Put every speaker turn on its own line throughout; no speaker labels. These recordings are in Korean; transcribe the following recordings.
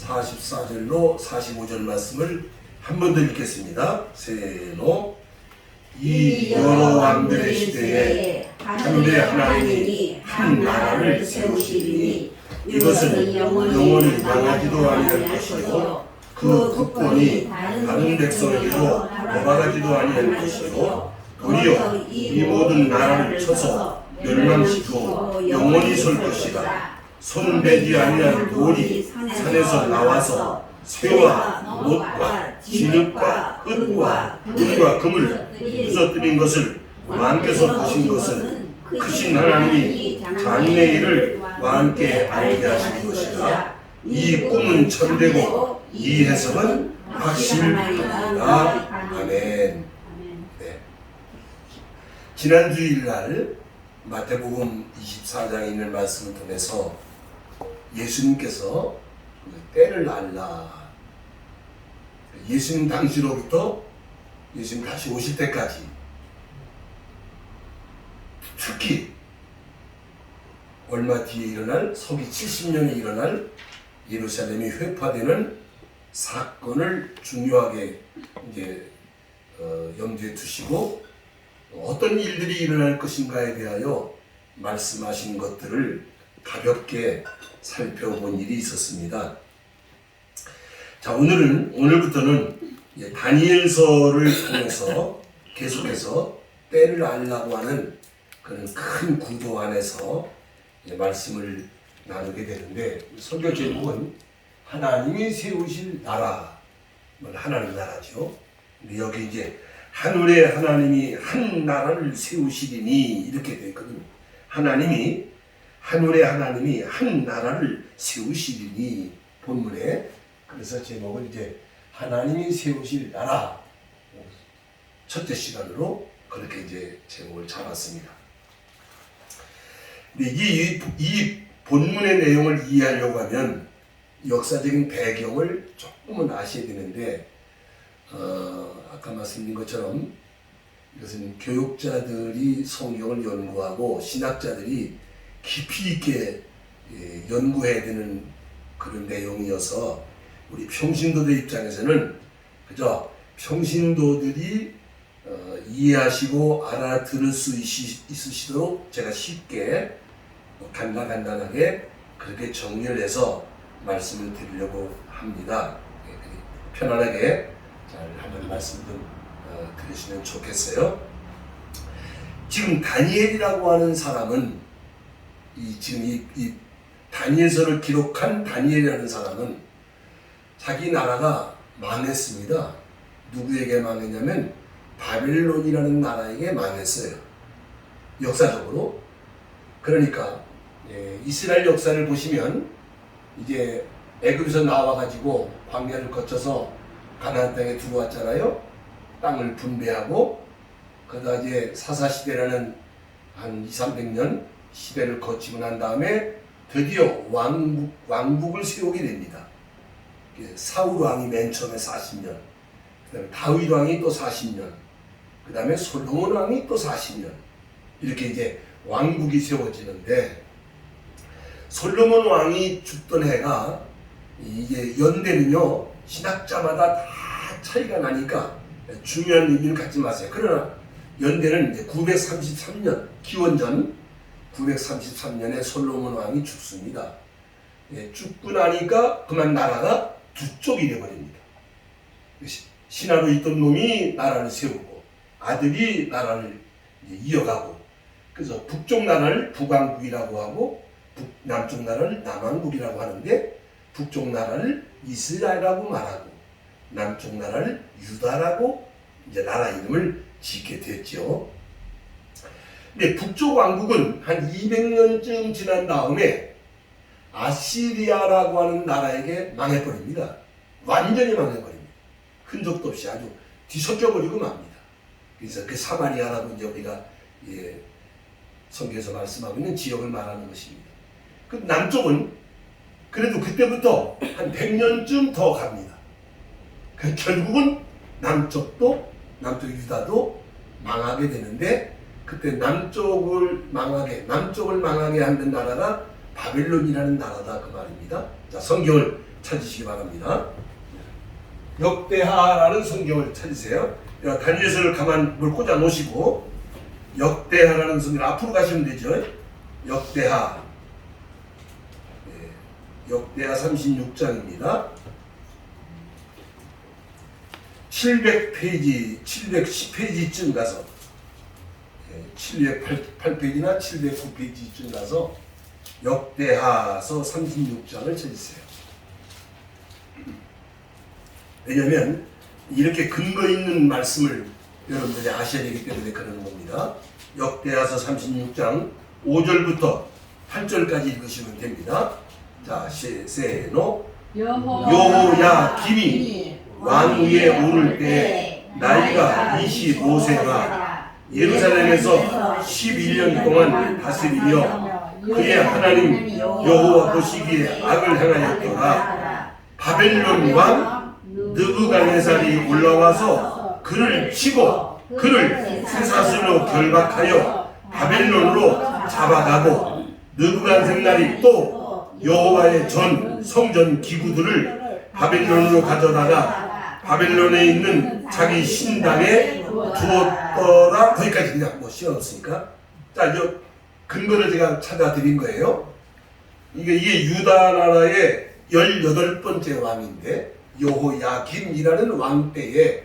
44절로 45절 말씀을 한 번 더 읽겠습니다. 세노. 이 여러 왕들의 시대에 하늘의 하나님이 한 나라를 세우시리니 이것은 영원히 망하지도 아니할 것이요 그 국권이 다른 백성에게도 넘어가지도 아니할 것이요 도리어 이 모든 나라를 쳐서 멸망시키고 영원히 설 것이다. 손대지 아니할 돌이 산에서 나와서 새와 못과 진흙과 흙과 물과 금을 부서뜨린 것을 왕께서 보신 것은 크신 하나님이 장래의 일을 왕께 알게 하신 것이다. 이 꿈은 참되고 이 해석은 확실하다. 아멘. 네. 지난 주일날 마태복음 24장에 있는 말씀을 통해서 예수님께서 때를 알라. 예수님 당시로부터 예수님 다시 오실 때까지 특히 얼마 뒤에 일어날 서기 70년에 일어날 예루살렘이 회파되는 사건을 중요하게 이제 염두에 두시고 어떤 일들이 일어날 것인가에 대하여 말씀하신 것들을 가볍게 살펴본 일이 있었습니다. 자, 오늘부터는 다니엘서를 통해서 계속해서 때를 알라고 하는 그런 큰 구도 안에서 말씀을 나누게 되는데, 설교 제목은 하나님이 세우실 나라, 하나님 나라죠. 근데 여기 이제 하늘의 하나님이 한 나라를 세우시리니 이렇게 되어 있거든요. 하늘의 하나님이 한 나라를 세우시리니 본문에. 그래서 제목은 이제 하나님이 세우실 나라, 첫째 시간으로 그렇게 이제 제목을 잡았습니다. 근데 이 본문의 내용을 이해하려고 하면 역사적인 배경을 조금은 아셔야 되는데, 아까 말씀드린 것처럼 이것은 교육자들이 성경을 연구하고 신학자들이 깊이 있게 연구해야 되는 그런 내용이어서 우리 평신도들 입장에서는 그저 평신도들이 이해하시고 알아들을 수 있으시도록 제가 쉽게 간단하게 그렇게 정리를 해서 말씀을 드리려고 합니다. 편안하게 잘 한번 말씀 좀 들으시면 좋겠어요. 지금 다니엘이라고 하는 사람은 이 다니엘서를 기록한 다니엘이라는 사람은 자기 나라가 망했습니다. 누구에게 망했냐면 바벨론이라는 나라에게 망했어요. 역사적으로. 그러니까 이스라엘 역사를 보시면 이제 애굽에서 나와가지고 광야를 거쳐서 가나안 땅에 들어왔잖아요. 땅을 분배하고 그러다 이제 사사시대라는 한 200~300년 시대를 거치고 난 다음에 드디어 왕국을 세우게 됩니다. 사울 왕이 맨 처음에 40년, 그 다음에 다윗 왕이 또 40년, 그 다음에 솔로몬 왕이 또 40년, 이렇게 이제 왕국이 세워지는데, 솔로몬 왕이 죽던 해가 이게 연대는요 신학자마다 다 차이가 나니까 중요한 의미는 갖지 마세요. 그러나 연대는 이제 933년 기원전 933년에 솔로몬 왕이 죽습니다. 죽고 나니까 그만 나라가 두 쪽이 되어버립니다. 신하로 있던 놈이 나라를 세우고 아들이 나라를 이어가고, 그래서 북쪽 나라를 북왕국이라고 하고 남쪽 나라를 남왕국이라고 하는데, 북쪽 나라를 이스라엘이라고 말하고 남쪽 나라를 유다라고 이제 나라 이름을 짓게 됐죠. 근데 북쪽 왕국은 한 200년쯤 지난 다음에 아시리아라고 하는 나라에게 망해버립니다. 완전히 망해버립니다. 흔적도 없이 아주 뒤섞여버리고 맙니다. 그래서 그 사마리아라고 이제 우리가 성경에서 말씀하고 있는 지역을 말하는 것입니다. 그 남쪽은 그래도 그때부터 한 100년쯤 더 갑니다. 결국은 남쪽 유다도 망하게 되는데, 그때 남쪽을 망하게 하는 나라가 바벨론이라는 나라다 그 말입니다. 자, 성경을 찾으시기 바랍니다. 역대하라는 성경을 찾으세요. 다니엘서를 가만 뭘 꽂아 놓으시고 역대하라는 성경 앞으로 가시면 되죠. 역대하. 역대하 36장입니다. 700페이지, 710페이지쯤 가서 708페이지나 709페이지쯤 가서 역대하서 36장을 찾으세요. 왜냐하면 이렇게 근거 있는 말씀을 여러분들이 아셔야 되기 때문에 그러는 겁니다. 역대하서 36장 5절부터 8절까지 읽으시면 됩니다. 자, 세노. 여호야김이 왕 위에 오를 때 나이가 25세가 예루살렘에서 11년 동안 다스리며 그의 하나님 여호와 보시기에 악을 행하였더라. 바벨론 왕 느부갓네살이 올라와서 그를 치고 그를 쇠사슬로 결박하여 바벨론으로 잡아가고 느부갓네살이 또 여호와의 전 성전 기구들을 바벨론으로 가져다가 바벨론에 있는 자기 신당에 두었더라. 거기까지 그냥 뭐 씌워놓습니까? 자, 이제 근거를 제가 찾아드린 거예요. 이게 유다 나라의 18번째 왕인데 여호야김이라는 왕 때에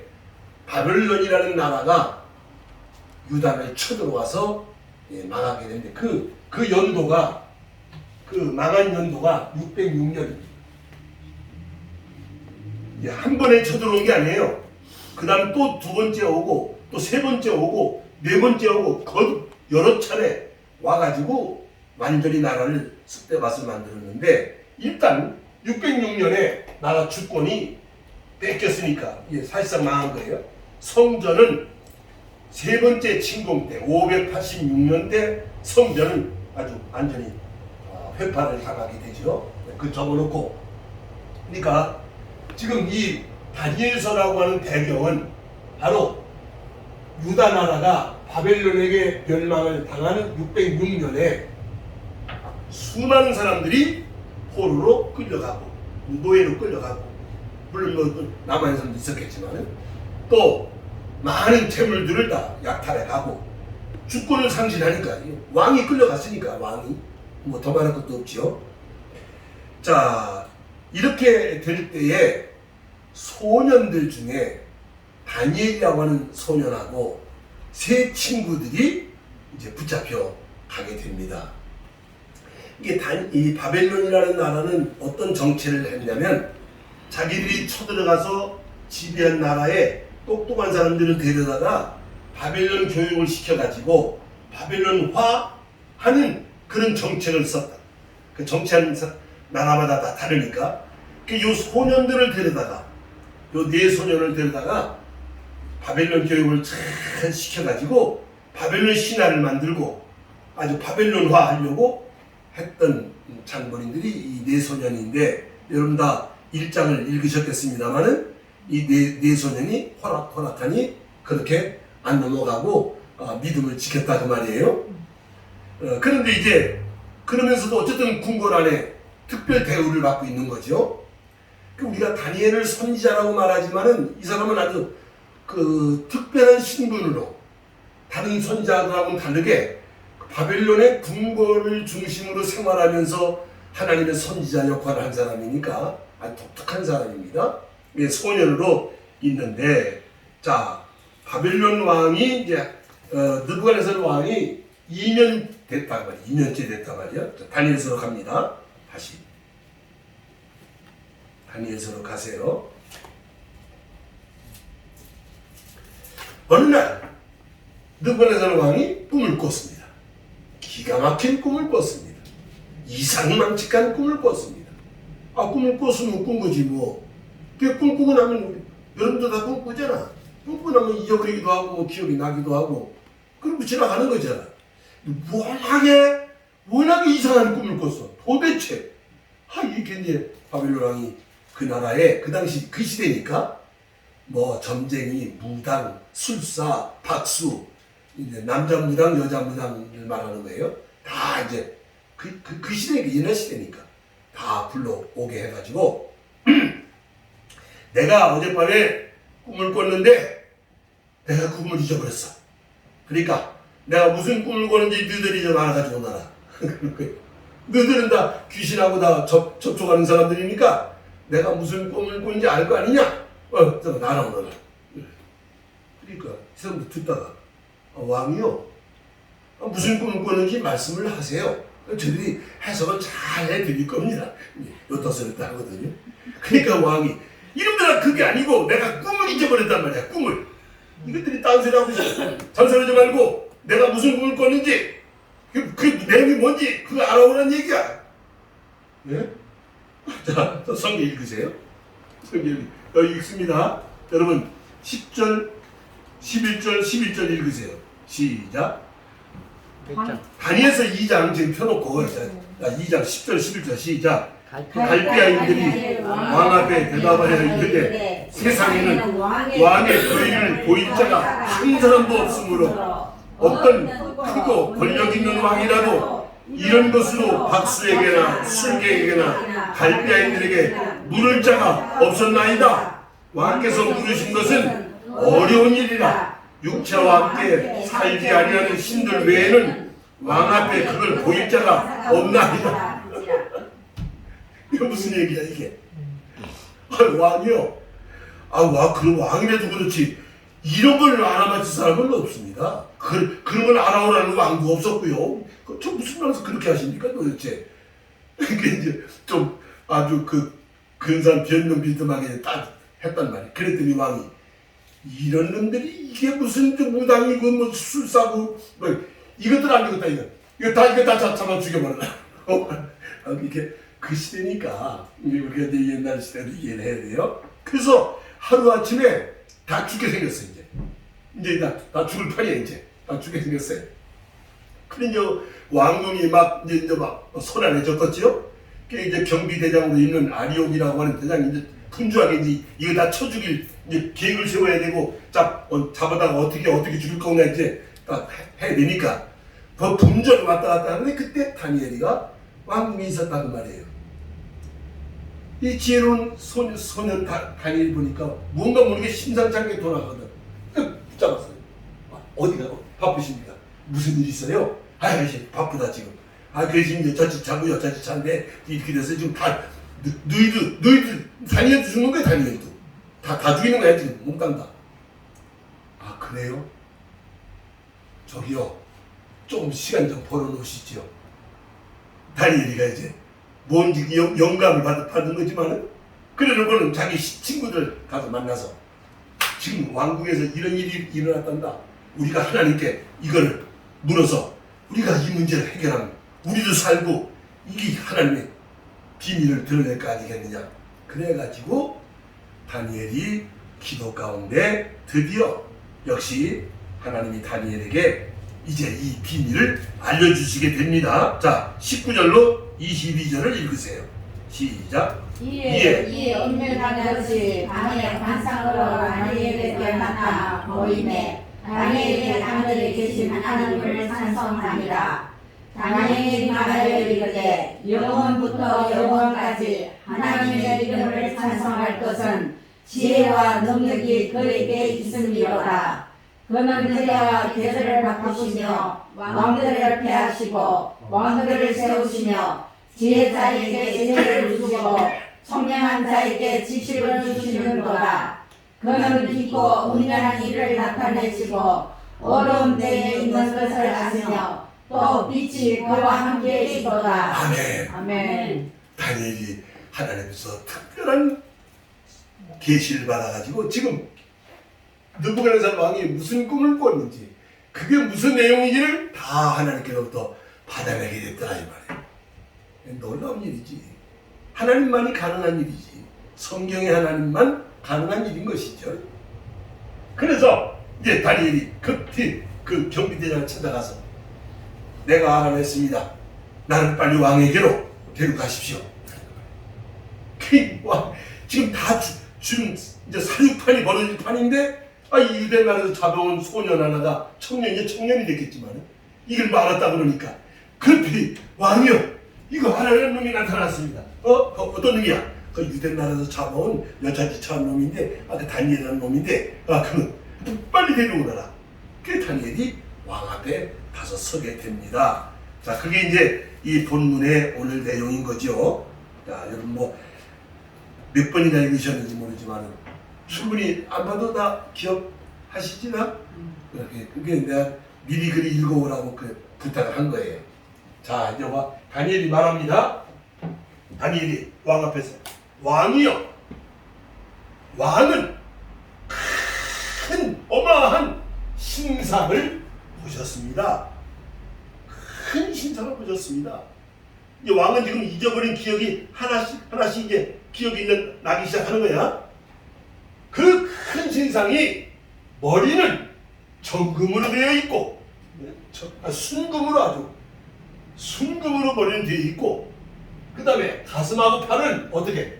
바벨론이라는 나라가 유다를 쳐들어와서 망하게 되는데 그 연도가 그 망한 연도가 606년입니다. 한 번에 쳐들어온 게 아니에요. 그 다음 또 두 번째 오고 또 세 번째 오고 네 번째 오고 거듭 여러 차례 와가지고 완전히 나라를 쑥대밭을 만들었는데 일단 606년에 나라 주권이 뺏겼으니까 사실상 망한 거예요. 성전은 세 번째 침공 때 586년 때 성전은 아주 완전히 회파를 당하게 되죠. 그 접어놓고 그러니까 지금 이 다니엘서라고 하는 배경은 바로 유다 나라가 바벨론에게 멸망을 당하는 606년에 수많은 사람들이 포로로 끌려가고 노예로 끌려가고 물론 뭐 남아있는 사람도 있었겠지만 또 많은 재물들을 다 약탈해가고 주권을 상실하니까 왕이 끌려갔으니까 왕이 뭐 더 말할 것도 없죠. 자, 이렇게 될 때에 소년들 중에 다니엘이라고 하는 소년하고 세 친구들이 이제 붙잡혀 가게 됩니다. 이 바벨론이라는 나라는 어떤 정체를 했냐면 자기들이 쳐들어가서 지배한 나라에 똑똑한 사람들을 데려다가 바벨론 교육을 시켜가지고 바벨론화 하는 그런 정책을 썼다. 그 정치하는 나라마다 다 다르니까 이 소년들을 데려다가 요 네 소년을 데려다가 바벨론 교육을 잘 시켜가지고 바벨론 신화를 만들고 아주 바벨론화 하려고 했던 장본인들이 이 네 소년인데 여러분 다 1장을 읽으셨겠습니다만은 이 네 소년이 호락호락하니 그렇게 안 넘어가고 믿음을 지켰다 그 말이에요. 그런데 이제 그러면서도 어쨌든 궁궐 안에 특별 대우를 받고 있는 거죠. 우리가 다니엘을 선지자라고 말하지만은 이 사람은 아주 그 특별한 신분으로 다른 선지자들하고는 다르게 바벨론의 궁궐을 중심으로 생활하면서 하나님의 선지자 역할을 한 사람이니까 아주 독특한 사람입니다. 소년으로 있는데 자 바벨론 왕이 이제 느부갓네살 왕이 2년 됐단 말이야. 2년째 됐단 말이야. 다니엘서로 갑니다. 다시 다니엘서로 가세요. 어느 날 느부갓네살 왕이 꿈을 꿨습니다. 기가 막힌 꿈을 꿨습니다. 이상망측한 꿈을 꿨습니다. 꿈을 꿨으면 꾼 거지 뭐. 그 꿈 꾸고 나면 여러분도 다 꿈 꾸잖아. 꿈 꾸고 나면 잊어버리기도 하고 뭐 기억이 나기도 하고 그리고 지나가는 거잖아. 워낙에 이상한 꿈을 꿨어. 도대체 이게 이제 바벨론 왕이 그 나라에 그 당시 그 시대니까 뭐 점쟁이, 무당, 술사, 박수 이제 남자 무당, 여자 무당을 말하는 거예요. 다 이제 그 시대 옛날 시대니까 다 불러오게 해가지고 내가 어젯밤에 꿈을 꿨는데 내가 꿈을 잊어버렸어. 그러니까 내가 무슨 꿈을 꿨는지 너희들이 좀 알아가지고 나라. 너희들은 다 귀신하고 다 접촉하는 사람들이니까 내가 무슨 꿈을 꿨는지 알 거 아니냐? 나라 오너라. 그러니까 이 사람들 듣다가 왕이요, 무슨 꿈을 꿨는지 말씀을 하세요. 저들이 해석을 잘 해드릴 겁니다. 요터스를 하거든요. 그러니까 왕이 이놈들아, 그게 아니고 내가 꿈을 잊어버렸단 말이야. 꿈을. 이것들이 딴소리 하고 있어. 잔소리하지 말고 내가 무슨 꿈을 꿨는지 그 내용이 뭔지 그거 알아오라는 얘기야. 예? 자, 성경 읽으세요. 성경 여기 읽습니다. 여러분 10절, 11절, 11절 읽으세요. 시작. 다니엘서 2장 지금 펴놓고 2장 10절, 11절 시작. 갈대아인들이 왕 앞에 대답하여 이르되 세상에는 왕의 권위를 보일 자가 한 사람도 없으므로 어떤 크고 권력 있는 왕이라도 이런 것으로 박수에게나 술객에게나 갈대아인들에게 물을 자가 없었나이다. 왕께서 물으신 것은 어려운 일이라. 육체와 함께 살지 아니하는 신들 외에는 왕 앞에 그걸 보일 자가 없나이다. 이거 무슨 얘기야 이게? 왕이요. 그럼 왕이라도 그렇지 이런 걸 알아맞힐 사람은 없습니다. 그런 걸 알아오라는 왕도 없었고요. 저 무슨 말에서 그렇게 하십니까 도대체? 그게 이제 좀 아주 근사한 변명 비듬하게 딱 했단 말이에요. 그랬더니 왕이 이런 놈들이 이게 무슨 무당이고 뭐 술사고 뭐 이것들 안 되겠다 이거 다 잡아 죽여버려라. 이게 그 시대니까 우리가 이제 옛날 시대로 이해를 해야 돼요. 그래서 하루 아침에 다 죽게 생겼어. 이제 다 죽을 판이야. 이제 다 죽게 생겼어요. 그러니 왕궁이 막 손안해졌겠지요. 이제 경비대장으로 있는 아리옥이라고 하는 대장이 이제 분주하게 이제 이거 다 쳐 죽일 이제 계획을 세워야 되고 잡아다가 어떻게 죽일 건가 이제 딱 해야 되니까 분주하게 왔다 갔다 하는데 그때 다니엘이가 왕궁에 있었다는 말이에요. 이 지혜로운 소년 다니엘 보니까 뭔가 모르게 심상치 않게 돌아가거든. 붙잡았어요. 어디가 바쁘십니까? 무슨 일 있어요? 아저씨 바쁘다 지금. 그래서 이제 저짓 자고요 저짓 자인데 이렇게 돼서 지금 다 너희들 다니엘도 죽는 거야. 다니엘도 다 죽이는 거야 지금 몽땅 다. 그래요? 저기요 좀 시간 좀 벌어놓으시지요. 다니엘이가 이제 뭔지 영감을 받은 거지만은 그래놓고는 자기 친구들 가서 만나서 지금 왕궁에서 이런 일이 일어났단다. 우리가 하나님께 이거를 물어서 우리가 이 문제를 해결하면 우리도 살고 이게 하나님의 비밀을 드러낼 거 아니겠느냐. 그래가지고 다니엘이 기도 가운데 드디어 역시 하나님이 다니엘에게 이제 이 비밀을 알려주시게 됩니다. 자, 19절로 22절을 읽으세요. 시작.
이에 은밀한 것이 밤에 환상으로 다니엘에게 나타나 보이매 다니엘의 하늘에 계신 하나님을 찬송하니라. 다니엘이 말하여 이르되 영원부터 영원까지 하나님의 이름을 찬송할 것은 지혜와 능력이 그에게 있음이로다. 그는 때와 계절을 바꾸시며 왕들을 폐하시고 왕들을 세우시며 지혜자에게 지혜를 주시고 총명한 자에게 지식을 주시는도다. 그는 깊고 은밀한 일을 나타내시고 어려운 때에 있는 것을 아시며 또 빛이 그와 함께 있도다.
아멘.
아멘.
다니엘이 하나님께서 특별한 계시를 받아가지고 지금 느부갓네살 왕이 무슨 꿈을 꿨는지 그게 무슨 내용인지를 다 하나님께로부터 받아내게 됐더라 이 말이에요. 놀라운 일이지. 하나님만이 가능한 일이지. 성경의 하나님만 가능한 일인 것이죠. 그래서 이제 다니엘이 급히 그 경비대장을 찾아가서 내가 알아냈습니다. 나를 빨리 왕에게로 데려가십시오. 지금 지금 이제 사육판이 벌어질 판인데 이 유대 나라에서 잡아온 소년 하나가 청년이 됐겠지만 이걸 말았다 그러니까 급히 왕이요 이거 하나님 놈이 나타났습니다. 어떤 놈이야? 그 유대 나라에서 잡아온 여차지차한 놈인데, 그 다니엘이라는 놈인데, 그는 빨리 데려오너라. 그 다니엘이 왕 앞에 가서 서게 됩니다. 자, 그게 이제 이 본문의 오늘 내용인 거죠. 자, 여러분 몇 번이나 읽으셨는지 모르지만 충분히 안 봐도 다 기억하시지나? 그게 내가 미리 그리 읽어오라고 부탁을 한 거예요. 자, 이제 다니엘이 말합니다. 다니엘이 왕 앞에서 왕이여, 왕은 큰 어마어마한 신상을 보셨습니다. 큰 신상을 보셨습니다. 이제 왕은 지금 잊어버린 기억이 하나씩 이제 기억이 나기 시작하는 거야. 그 큰 신상이 머리는 정금으로 되어 있고, 순금으로 아주 순금으로 머리는 되어 있고, 그 다음에 가슴하고 팔은 어떻게?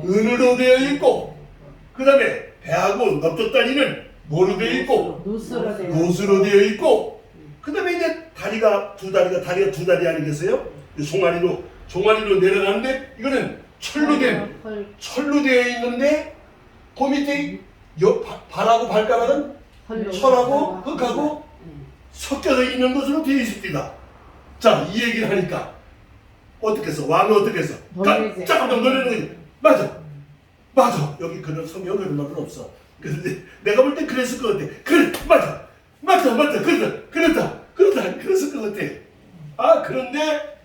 은으로 되어 있고, 그 다음에 배하고 넓적다리는 뭐로 되어 있고? 노스로 되어 있고, 그 다음에 이제 다리가 두 다리 아니겠어요? 종아리로 내려가는데 이거는 철로 되어 있는데 그 밑에 발하고 발가락은 철하고 흙하고 섞여서 있는 것으로 되어 있습니다. 자, 이 얘기를 하니까 어떻게 해서 왕은 어떻게 해서 깜짝 놀라는 거지. 맞아. 여기 그런 성경 그런 말은 없어. 그런데 내가 볼 때 그랬을 것 같아. 그래, 맞다. 그렇다. 그랬을 것 같아. 그런데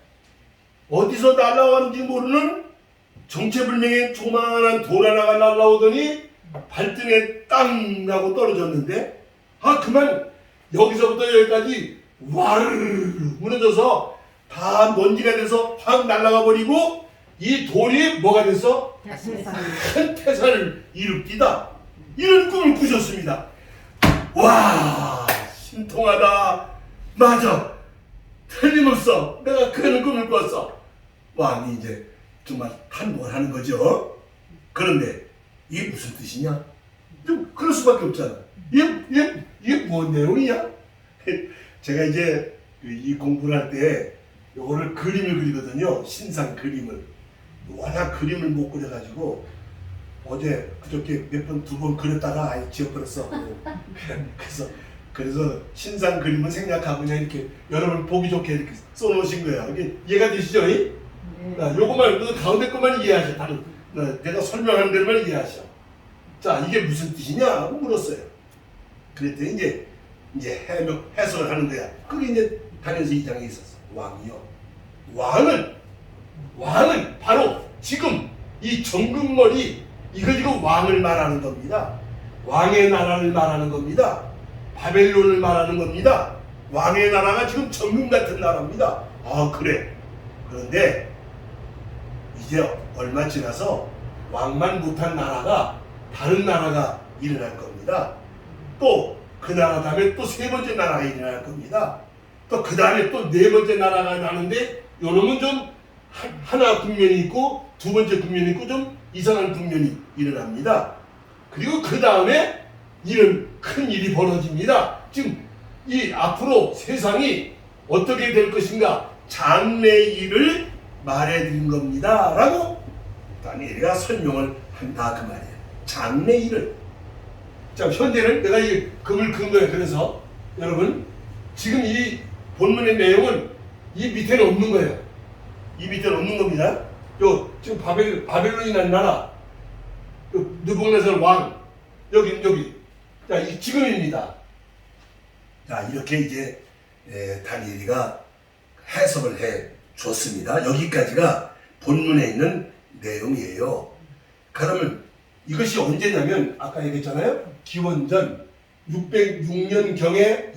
어디서 날아가는지 모르는 정체불명의 조만한 돌 하나가 날아오더니 발등에 땅 하고 떨어졌는데, 그만 여기서부터 여기까지 와르르 무너져서 다 먼지가 돼서 확 날아가 버리고, 이 돌이 뭐가 돼서 큰 태산을 일으키다. 이런 꿈을 꾸셨습니다. 와, 신통하다. 맞아, 틀림없어. 내가 그런 꿈을 꿨어. 왕이 이제 정말 탄복을 하는 거죠. 그런데 이게 무슨 뜻이냐? 좀 그럴 수밖에 없잖아. 이게 뭔 내용이야? 제가 이제 이 공부를 할 때 요거를 그림을 그리거든요. 신상 그림을. 워낙 그림을 못 그려가지고 어제 그저께 두 번 그렸다가 아예 지워버렸어. 그래서 신상 그림을 생략하고 그냥 이렇게 여러분 보기 좋게 이렇게 써놓으신 거야. 이게 이해가 되시죠? 요거만 가운데 것만 이해하셔. 다른 내가 설명하는 대로만 이해하셔. 자, 이게 무슨 뜻이냐고 물었어요. 그랬더니 이제 해석을 하는 거야. 그게 이제 다니엘서 2장에 있었어. 왕이요. 왕은 바로 지금 이 정금머리 이거 왕을 말하는 겁니다. 왕의 나라를 말하는 겁니다. 바벨론을 말하는 겁니다. 왕의 나라가 지금 정금 같은 나라입니다. 그래. 그런데 이제 얼마 지나서 왕만 못한 나라가 다른 나라가 일어날 겁니다. 또 그 나라 다음에 또 세 번째 나라가 일어날 겁니다. 또 그 다음에 또 네 번째 나라가 나는데 요놈은 좀 하나 국면이 있고 두 번째 국면이 있고 좀 이상한 국면이 일어납니다. 그리고 그 다음에 이런 큰 일이 벌어집니다. 지금 이 앞으로 세상이 어떻게 될 것인가 장래 일을 말해드린 겁니다. 라고 다니엘이가 설명을 한다 그 말이에요. 장래 일을. 자, 현재는 내가 이 금을 큰 거예요. 그래서 여러분 지금 이 본문의 내용은 이 밑에는 없는 거예요. 이 밑에는 없는 겁니다. 지금 바벨론이라는 나라, 느부갓네살 왕, 여기. 자, 이 지금입니다. 자, 이렇게 이제 다니엘이가 해석을 해 줬습니다. 여기까지가 본문에 있는 내용이에요. 그러면 이것이 언제냐면 아까 얘기했잖아요. 기원전 606년경에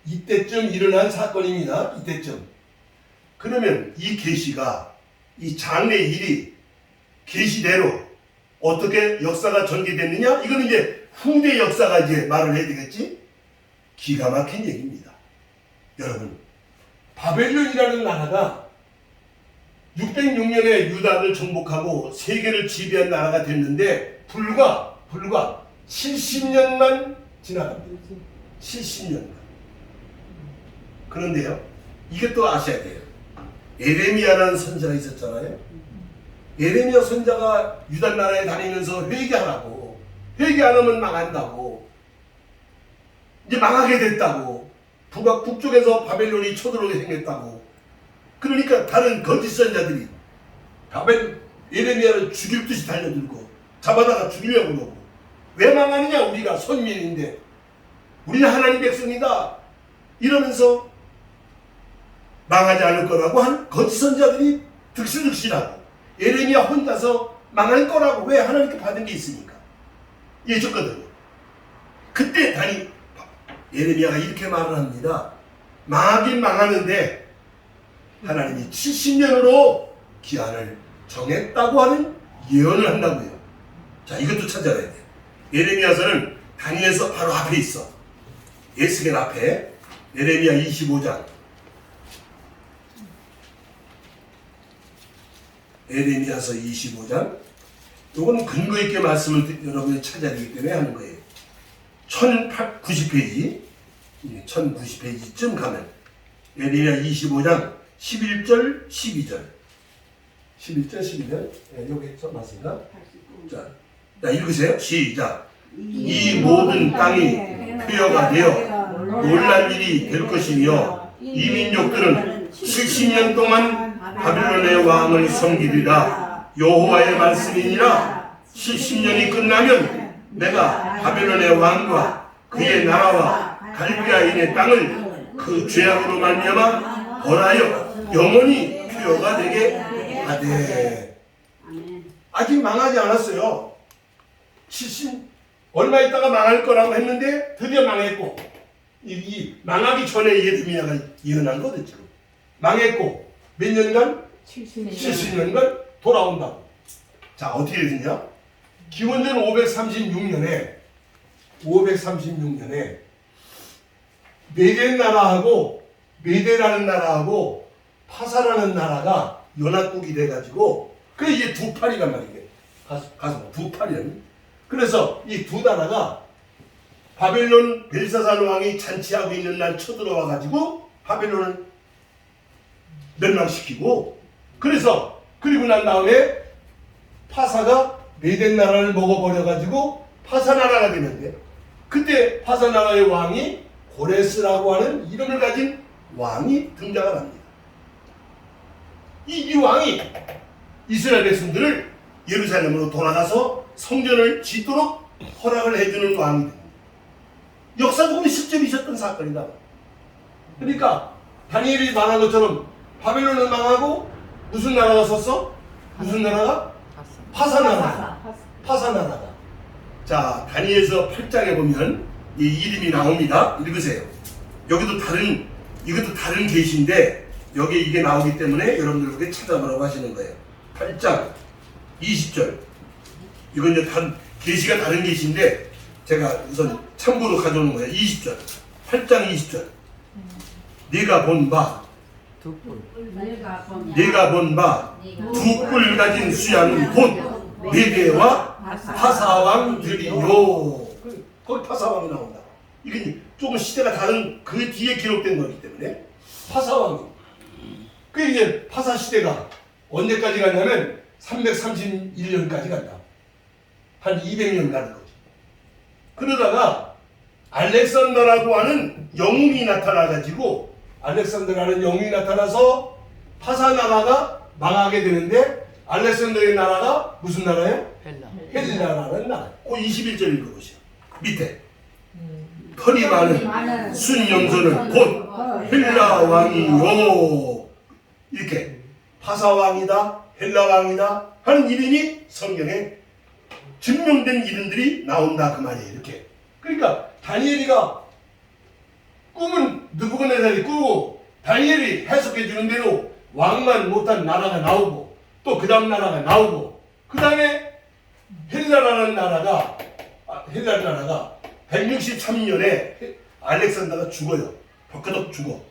이때쯤 일어난 사건입니다. 이때쯤. 그러면 이 계시가 이 장래 일이 계시대로 어떻게 역사가 전개됐느냐? 이거는 이제 후대 역사가 이제 말을 해야 되겠지? 기가 막힌 얘기입니다. 여러분, 바벨론이라는 나라가 606년에 유다를 정복하고 세계를 지배한 나라가 됐는데 불과 70년만 지나갑니다. 70년만. 그런데요, 이게 또 아셔야 돼요. 에레미야라는 선지자가 있었잖아요. 예레미야 선자가 유다 나라에 다니면서 회개하라고, 회개 안 하면 망한다고, 이제 망하게 됐다고, 북쪽에서 바벨론이 쳐들어오게 생겼다고. 그러니까 다른 거짓 선자들이 예레미야를 죽일 듯이 달려들고 잡아다가 죽이려고 그러고, 왜 망하느냐, 우리가 선민인데, 우리는 하나님 백성이다 이러면서 망하지 않을 거라고 한 거짓 선자들이 득실득실하고, 예레미야 혼자서 망할 거라고, 왜? 하나님께 받은 게 있으니까 예줬거든요. 그때 예레미야가 이렇게 말을 합니다. 망하긴 망하는데 하나님이 70년으로 기한을 정했다고 하는 예언을 한다고요. 자, 이것도 찾아야 돼요. 예레미야서는 다니엘서 바로 앞에 있어. 예스겔 앞에. 예레미야 25장. 예레미야서 25장. 요건 근거 있게 말씀을 여러분이 찾아야 되기 때문에 하는 거예요. 1090페이지. 1090페이지쯤 가면 예레미야 25장 11절 12절. 11절 12절. 여기 써놨습니다. 자, 읽으세요. 시작. 이 모든 땅이 표어가 되어 놀랄 일이 될 것이며, 이 민족들은 70년 동안 바빌론의 왕을 섬기리라. 여호와의 말씀이니라. 70년이 끝나면 내가 바빌론의 왕과 그의 나라와 갈대아인의 땅을 그 죄악으로 말미암아 벌하여 영원히 표어가 되게 하되. 아직 망하지 않았어요. 70 얼마 있다가 망할 거라고 했는데 드디어 망했고, 이 망하기 전에 예레미야가 예언한 거든. 지금 망했고 몇 년간? 70년간 돌아온다고. 자, 어떻게 되느냐? 기원전 536년에 메덴 나라하고, 메데라는 나라하고 파사라는 나라가 연합국이 돼가지고, 그게 이제 두 팔이란 말이에요. 가서 두 팔이란. 그래서 이 두 나라가 바벨론 벨사살 왕이 잔치하고 있는 날 쳐들어와 가지고 바벨론을 멸망시키고, 그래서 그리고 난 다음에 파사가 메덴 나라를 먹어버려 가지고 파사 나라가 되는데, 그때 파사 나라의 왕이 고레스라고 하는 이름을 가진 왕이 등장을 합니다. 이 왕이 이스라엘 백성들을 예루살렘으로 돌아가서 성전을 짓도록 허락을 해주는 왕이 됩니다. 역사적으로 실제로 있었던 사건이다. 그러니까 다니엘이 말한 것처럼 바벨론을 망하고 무슨 나라가 섰어? 무슨 나라가? 파사 나라가. 파사 나라가. 자, 다니엘서 8장에 보면 이 이름이 나옵니다. 읽으세요. 이것도 다른 계시인데 여기에 이게 나오기 때문에 여러분들에게 찾아보라고 하시는 거예요. 8장 20절. 이건 이제 계시가 다른 계시인데 제가 우선 참고로 가져오는 거예요. 20절. 8장 20절. 네가 본 바 두 뿔 가진 수양은 곧 메대와 파사왕들이요. 거기 파사왕이 나온다. 이건 조금 시대가 다른 그 뒤에 기록된 거기 때문에 파사왕이. 그 이제 파사 시대가 언제까지 가냐면 331년까지 간다. 한 200년 가는 거죠. 그러다가 알렉산더라고 하는 영웅이 나타나가지고, 알렉산더라는 영웅이 나타나서 파사 나라가 망하게 되는데, 알렉산더의 나라가 무슨 나라예요? 헬라라는 나라. 그 21절 읽어보시오. 밑에 털이 많은 순영선은 곧 헬라 왕이요. 이렇게 파사 왕이다, 헬라 왕이다 하는 이름이 성경에 증명된 이름들이 나온다 그 말이에요. 이렇게. 그러니까 다니엘이가 꿈은 느부갓네살이 꾸고, 다니엘이 해석해 주는 대로 왕만 못한 나라가 나오고, 또 그 다음 나라가 나오고, 그 다음에 헬라 나라가 163년에 알렉산더가 죽어요. 벽가덕 죽어.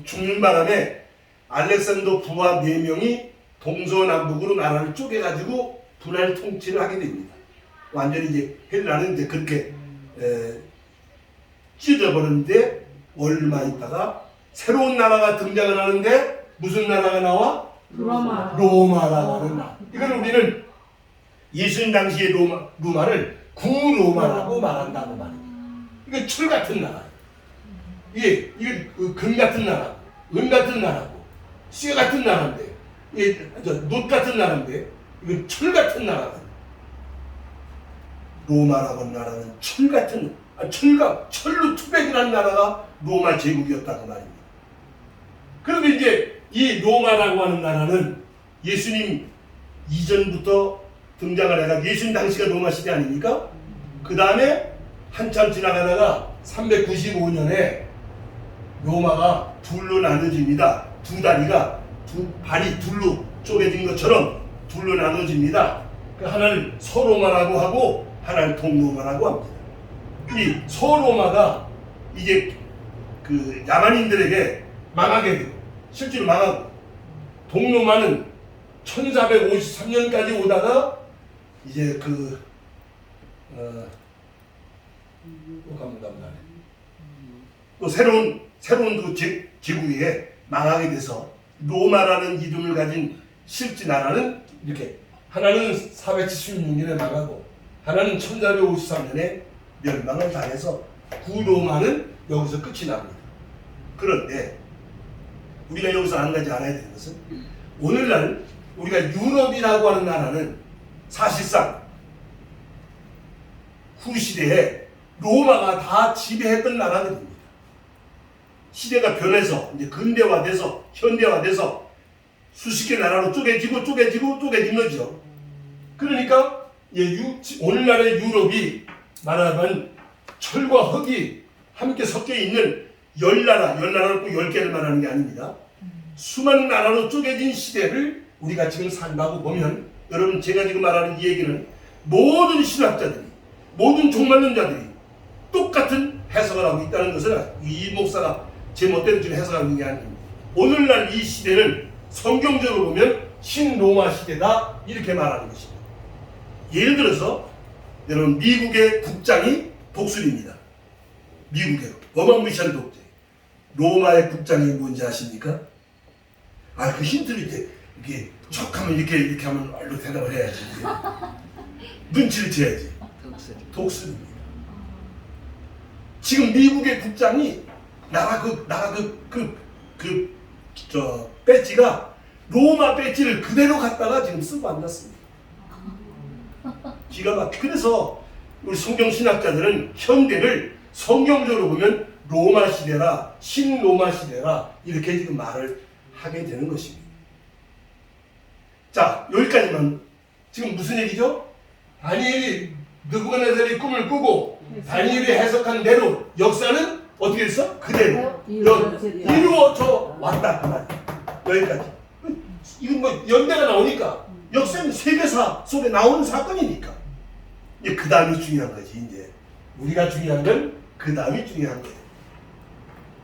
죽는 바람에 알렉산더 부하 4명이 동서남북으로 나라를 쪼개가지고 분할 통치를 하게 됩니다. 완전히 이제 헬라는 이제 그렇게 찢어버렸는데, 얼마 있다가 새로운 나라가 등장을 하는데 무슨 나라가 나와? 로마라고 하는 나라. 이걸 우리는 예수님 당시의 로마를 구로마라고 말한다고 말입니다. 이거 철 같은 나라. 이게 금 같은 나라고, 은 같은 나라고, 쇠 같은 나라인데, 노 같은 나라인데, 이건 철 같은 나라다. 로마라고 하는 나라는 철 같은, 철로 투백이라는 나라가 로마 제국이었다고 말입니다. 그런데 이제 이 로마라고 하는 나라는 예수님 이전부터 등장을 해가 예수님 당시가 로마 시대 아닙니까? 그 다음에 한참 지나가다가 395년에 로마가 둘로 나눠집니다. 두 다리가 두 발이 둘로 쪼개진 것처럼 둘로 나눠집니다. 그 하나는 서로마라고 하고 하나는 동로마라고 합니다. 이 서로마가 이제 그 야만인들에게 망하게 되고 실제로 망하고, 동로마는 1453년까지 오다가 이제 또 새로운 그 제국에 망하게 돼서 로마라는 이름을 가진 실제 나라는 이렇게 하나는 476년에 망하고 하나는 1453년에 멸망을 당해서 구로마는 여기서 끝이 납니다. 그런데 우리가 여기서 한 가지 알아야 되는 것은 오늘날 우리가 유럽이라고 하는 나라는 사실상 후시대에 로마가 다 지배했던 나라들입니다. 시대가 변해서 이제 근대화돼서 현대화돼서 수십 개 나라로 쪼개지는 거죠. 그러니까 오늘날의 유럽이 말하면 철과 흙이 함께 섞여 있는 10나라를 꼭 10개를 말하는 게 아닙니다. 수많은 나라로 쪼개진 시대를 우리가 지금 산다고 보면, 여러분 제가 지금 말하는 이 얘기는 모든 신학자들이, 모든 종말론자들이 똑같은 해석을 하고 있다는 것은 이 목사가 제 멋대로 지금 해석하는 게 아닙니다. 오늘날 이 시대는 성경적으로 보면 신로마 시대다 이렇게 말하는 것입니다. 예를 들어서 여러분 미국의 국장이 독수리입니다. 미국의 어마무시한 독재. 로마의 국장이 뭔지 아십니까? 그 힌트를 이렇게 척하면 이렇게 하면 알로 대답을 해야지. 눈치를 채야지. 독수리입니다. 지금 미국의 국장이 배지가 로마 배지를 그대로 갖다가 지금 쓰고 앉았습니다. 기가 막혀. 그래서 우리 성경 신학자들은 현대를 성경적으로 보면 로마 시대라, 신로마 시대라 이렇게 지금 말을 하게 되는 것입니다. 자, 여기까지만. 지금 무슨 얘기죠? 다니엘이 느부갓네살이 꿈을 꾸고 다니엘이 해석한 대로 역사는 어떻게 됐어? 그대로 이루어져 왔다 그 말이야. 여기까지. 이건 뭐 연대가 나오니까 역사는 세계사 속에 나오는 사건이니까 이제 그 다음이 중요한 거지. 이제 우리가 중요한 건 그 다음이 중요한 거예요.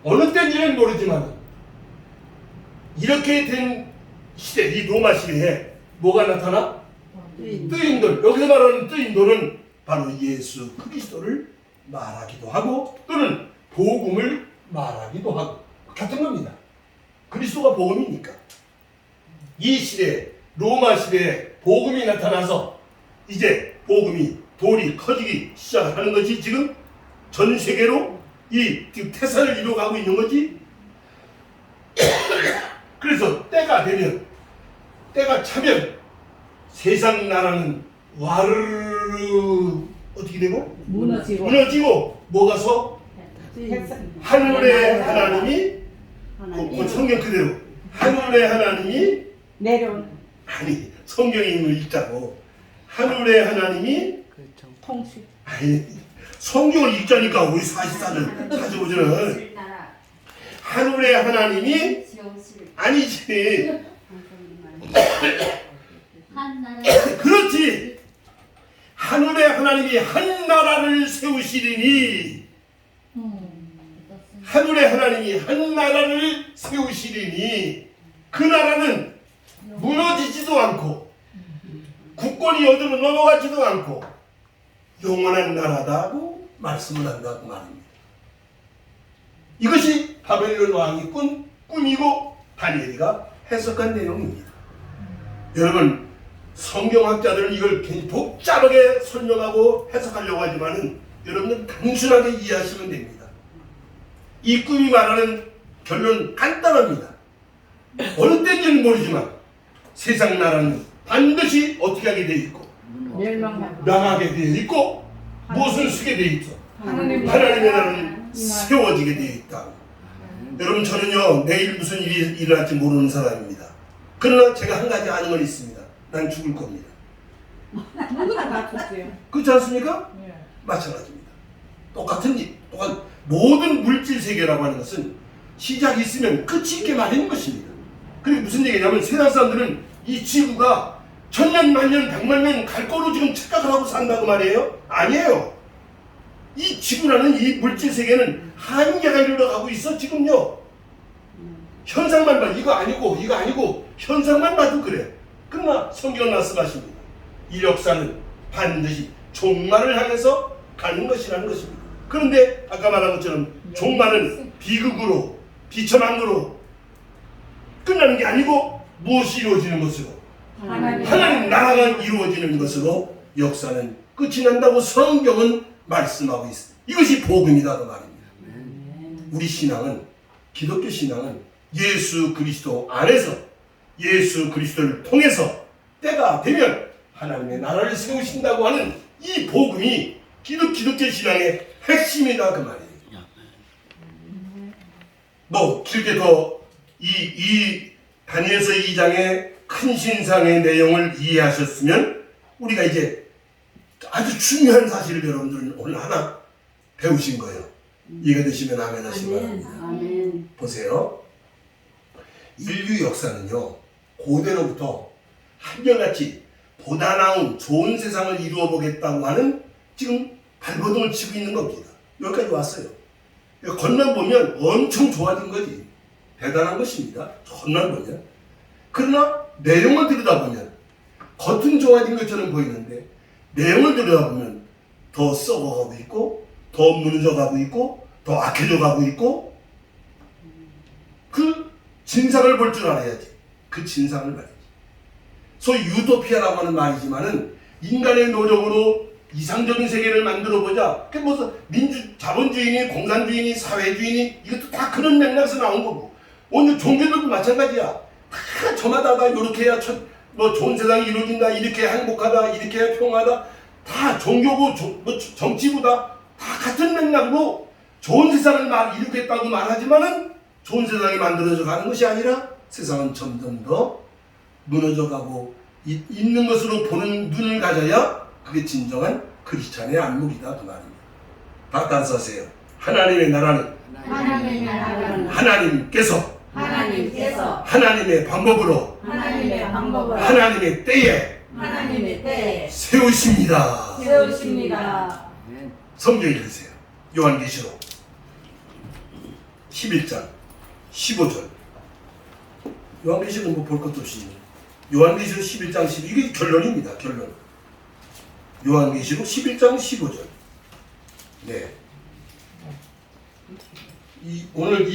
어느 때인지는 모르지만 이렇게 된 시대, 이 로마 시대에 뭐가 나타나? 뜨인돌. 여기서 말하는 뜨인돌은 바로 예수 그리스도를 말하기도 하고 또는 복음을 말하기도 하고 같은 겁니다. 그리스도가 복음이니까. 이 시대에, 로마 시대에 복음이 나타나서 이제 복음이 돌이 커지기 시작하는 것이 지금 전 세계로 이 지금 태산을 이루어가고 있는 거지. 그래서 때가 차면 세상 나라는 와르르 어떻게 되고? 무너지고 뭐가 서? 하늘의 하나님이 성경 그대로 하늘의 하나님이
내려온
아니 성경에 있는 읽자고 하늘의 하나님이
통치.
아니 성경을 읽자니까 우리 44절 45절은 하늘의 하나님이 아니지. 그렇지. 하늘의 하나님이 한 나라를 세우시리니 하늘의 하나님이 한 나라를 세우시리니 그 나라는 무너지지도 않고 국권이 어디로 넘어가지도 않고 영원한 나라다고 말씀을 한다고 말입니다. 이것이 바벨론 왕이 꾼 꿈이고 다니엘이가 해석한 내용입니다. 여러분, 성경학자들은 이걸 굉장히 복잡하게 설명하고 해석하려고 하지만은 여러분은 단순하게 이해하시면 됩니다. 이 꿈이 말하는 결론은 간단합니다. 어느 때인지는 모르지만 세상 나라는 반드시 어떻게 하게 되어 있고 망하게 되어 있고 무엇을 쓰게 되어 있죠. 하나님의 나라는 세워지게 되어 있다. 여러분, 저는요 내일 무슨 일이 일어날지 모르는 사람입니다. 그러나 제가 한 가지 아는 건 있습니다. 난 죽을 겁니다.
누구나 다 죽지요.
그렇지 않습니까?
예.
마찬가지입니다. 똑같은 모든 물질 세계라고 하는 것은 시작이 있으면 끝이 있게 마련인 것입니다. 그게 무슨 얘기냐면 세상 사람들은 이 지구가 천년, 만년, 백만년 갈 거로 지금 착각을 하고 산다고 말이에요? 아니에요. 이 지구라는 이 물질 세계는 한계가 이르러가고 있어 지금요. 현상만 봐. 이거 아니고 현상만 봐도 그래. 그러나 성경은 말씀하십니다. 이 역사는 반드시 종말을 향해서 가는 것이라는 것입니다. 그런데 아까 말한 것처럼 종말은 비극으로 비참함으로 끝나는 게 아니고 무엇이 이루어지는 것으로 하나님 나라가 이루어지는 것으로 역사는 끝이 난다고 성경은 말씀하고 있습니다. 이것이 복음이다 그 말입니다. 우리 신앙은, 기독교 신앙은 예수 그리스도 안에서 예수 그리스도를 통해서 때가 되면 하나님의 나라를 세우신다고 하는 이 복음이 기독교 신앙의 핵심이다 그 말이에요. 뭐 길게 더 이 다니엘서 2장의 큰 신상의 내용을 이해하셨으면 우리가 이제 아주 중요한 사실을 여러분들은 오늘 하나 배우신 거예요. 이해가 되시면 아멘 하시기 바랍니다.
아멘.
보세요. 인류 역사는요, 고대로부터 한결같이 보다 나은 좋은 세상을 이루어 보겠다고 하는 지금 발버둥을 치고 있는 겁니다. 여기까지 왔어요. 겉만 보면 엄청 좋아진 거지. 대단한 것입니다. 겉만 보면. 그러나 내용을 들여다보면 겉은 좋아진 것처럼 보이는데 내용을 들여다보면 더 썩어가고 있고 더 무너져가고 있고 더 악해져가고 있고 그 진상을 볼 줄 알아야지. 그 진상을 봐야지. 소위 유토피아라고 하는 말이지만은 인간의 노력으로 이상적인 세계를 만들어보자. 그게 무슨 자본주의니 공산주의니 사회주의니 이것도 다 그런 맥락에서 나온 거고. 오늘 종교들도 마찬가지야. 다 저마다 다 이렇게 해야 뭐 좋은 세상이 이루어진다. 이렇게 해야 행복하다. 이렇게 해야 평화다. 다 종교고 정치보다 다 같은 맥락으로 좋은 세상을 이루겠다고 말하지만은 좋은 세상이 만들어져 가는 것이 아니라 세상은 점점 더 무너져가고 있는 것으로 보는 눈을 가져야 그게 진정한 크리스찬의 안목이다 그 말입니다. 다 따라서 하세요. 하나님의 나라는 하나님께서 하나님의 방법으로 하나님의 때에 세우십니다. 성경 읽으세요. 요한계시록 11장 15절. 요한계시록은 뭐 볼 것도 없이 요한계시록 11장 15절 이게 결론입니다. 결론. 요한계시록 11장 15절. 네. 오늘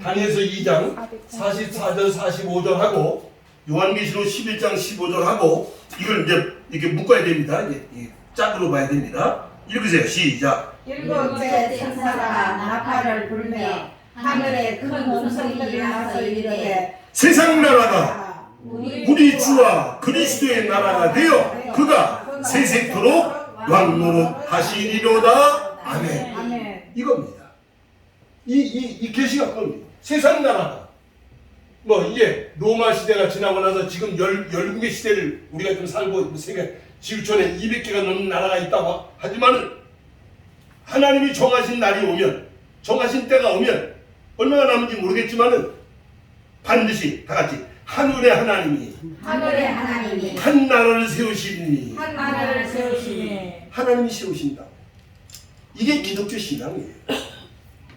다니엘서 2장 44절 45절하고 요한계시록 11장 15절하고 이걸 이제 이렇게 묶어야 됩니다. 이제 짝으로 봐야 됩니다. 읽으세요. 시작.
일곱째 천사가 나팔을 불며 하늘에 큰 음성이 나서 이르되
세상 나라가 우리 주와 그리스도의 나라가 되어 그가 세세토록 왕노릇 하시리로다. 아멘. 이겁니다. 이 계시가 겁니다. 세상 나라가 뭐 이제 로마 시대가 지나고 나서 지금 12개 시대를 우리가 좀 살고 세계 지구촌에 200개가 넘는 나라가 있다고 하지만은 하나님이 정하신 날이 오면 정하신 때가 오면 얼마나 남은지 모르겠지만은 반드시 다 같이 하늘의 하나님이 한 나라를 세우시니 하나님이 세우신다. 이게 기독교 신앙이에요.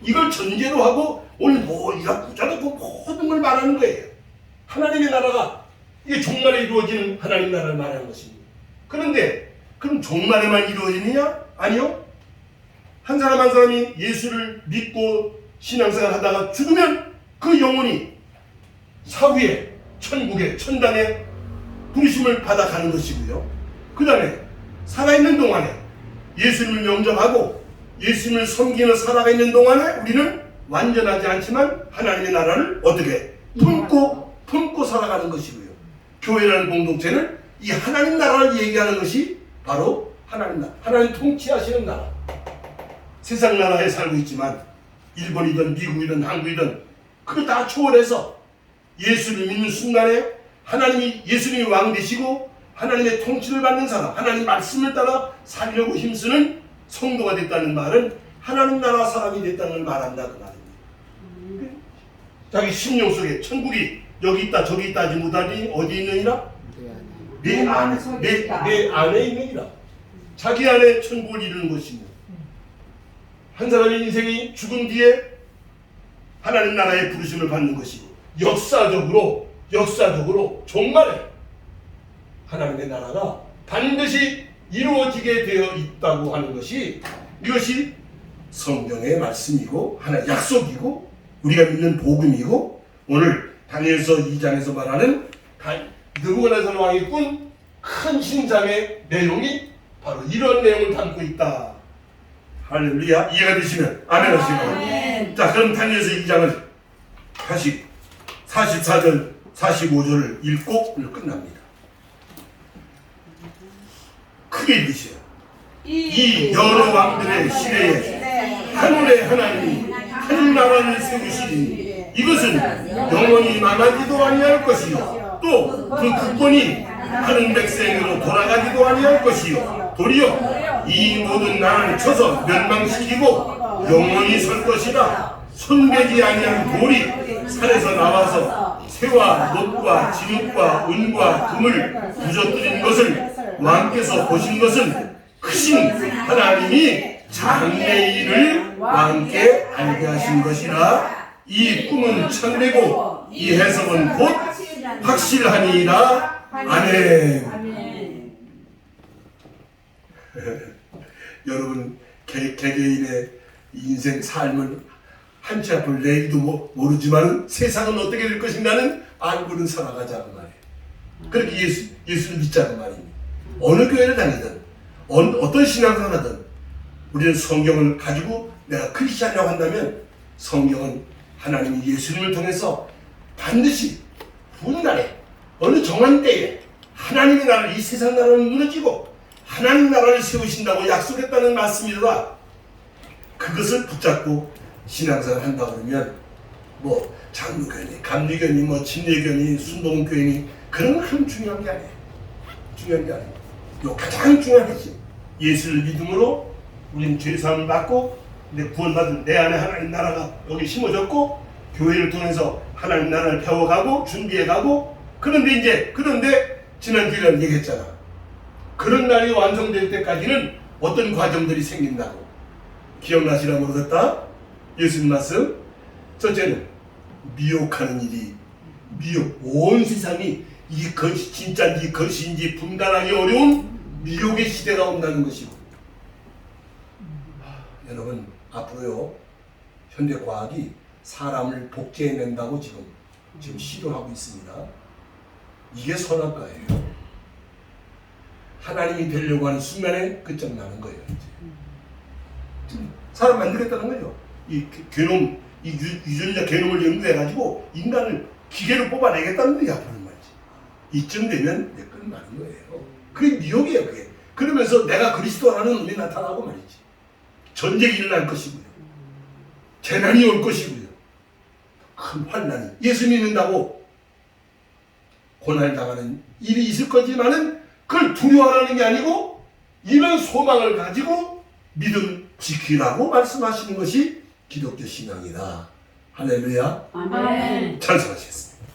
이걸 전제로 하고 오늘 이가 붙여놓고 모든 걸 말하는 거예요. 하나님의 나라가 이게 종말에 이루어지는 하나님 나라를 말하는 것입니다. 그런데 그럼 종말에만 이루어지느냐? 아니요. 한 사람 한 사람이 예수를 믿고 신앙생활 하다가 죽으면 그 영혼이 사후에 천국의 천당에 부르심을 받아가는 것이고요. 그 다음에 살아있는 동안에 예수님을 영접하고 예수님을 섬기며 살아가는 동안에 우리는 완전하지 않지만 하나님의 나라를 어떻게 품고 살아가는 것이고요. 교회라는 공동체는 이 하나님 나라를 얘기하는 것이 바로 하나님 나라, 하나님 통치하시는 나라. 세상 나라에 살고 있지만 일본이든 미국이든 한국이든 그거 다 초월해서 예수를 믿는 순간에 하나님이 예수님이 왕 되시고 하나님의 통치를 받는 사람, 하나님 말씀을 따라 살려고 힘쓰는 성도가 됐다는 말은 하나님 나라 사람이 됐다는 걸 말한다 그 말입니다. 자기 심령 속에 천국이 여기 있다 저기 있다 하지 못하니 어디 있느니라? 내 안에 있느니라. 자기 안에 천국을 이루는 것입니다. 한 사람의 인생이 죽은 뒤에 하나님 나라의 부르심을 받는 것이고 역사적으로 종말에 하나님의 나라가 반드시 이루어지게 되어 있다고 하는 것이 이것이 성경의 말씀이고 하나의 약속이고 우리가 믿는 복음이고 오늘 다니엘서 2장에서 말하는 느부갓네살 왕이 꾼 큰 신상의 내용이 바로 이런 내용을 담고 있다. 할렐루야. 이해가 되시면 아멘 하시기 바랍니다. 자, 그럼 다니엘서 2장을 다시 44절 45절을 읽고 오늘 끝납니다. 크게 읽으세요. 이 여러 왕들의 시대에 하늘의 하나님이 한 나라를 세우시리니 이것은 영원히 망하지도 아니할 것이요 또 그 국권이 하는 백성으로 돌아가지도 아니할 것이요 도리어 이 모든 나라를 쳐서 멸망시키고 영원히 설 것이라. 손대지 아니한 돌이 산에서 나와서 새와 놋과 진흙과 은과 금을 부서뜨린 것을 왕께서 보신 것은 크신 하나님이 장래일을 왕께 알게 하신 것이라. 이 꿈은 참되고 이 해석은 곧 확실하니이다. 아멘. 여러분 개개인의 인생 삶을 한 치 앞을 내기도 모르지만 세상은 어떻게 될 것인가는 알고는 살아가자고 말이에요. 그렇게 예수를 믿자고 말입니다. 어느 교회를 다니든 어떤 신앙을 하든 우리는 성경을 가지고 내가 크리스찬이라고 한다면 성경은 하나님이 예수님을 통해서 반드시 훗날에 어느 정한 때에 하나님의 나라를 이 세상 나라는 무너지고 하나님 나라를 세우신다고 약속했다는 말씀이라 그것을 붙잡고 신앙생활을 한다 그러면 뭐 장로교니 감리교니 뭐 진례교니 순동교니 그런 건 중요한 게 아니에요. 중요한 게 아니에요. 요 가장 중요한 것이 예수를 믿음으로 우리는 죄사함을 받고 내 구원받은 내 안에 하나님 나라가 여기 심어졌고 교회를 통해서 하나님 나라를 배워가고 준비해가고 그런데 지난 주일에 얘기했잖아. 그런 날이 완성될 때까지는 어떤 과정들이 생긴다고. 기억나시나 모르겠다. 예수님 말씀. 첫째는 미혹하는 일이 온 세상이 이게 것이 진짜인지 것인지 분간하기 어려운 미혹의 시대가 온다는 것이고. 여러분 앞으로요 현대 과학이 사람을 복제해낸다고 지금 시도하고 있습니다. 이게 선악과예요. 하나님이 되려고 하는 순간에 끝장나는 거예요. 지금 사람 만들겠다는 거죠. 이 괴놈, 이 유전자 괴놈을 연구해가지고 인간을 기계로 뽑아내겠다는 거야 앞으로는 말이지. 이쯤 되면 내 끝나는 거예요. 그게 미혹이에요. 그게. 그러면서 내가 그리스도라는 놈이 나타나고 말이지. 전쟁이 일어날 것이고요. 재난이 올 것이고요. 큰 환난이. 예수 믿는다고 고난당하는 일이 있을 거지만은 그걸 두려워하는 게 아니고 이런 소망을 가지고 믿음 지키라고 말씀하시는 것이 기독교 신앙이다. 할렐루야.
아멘.
찬송하시겠습니다.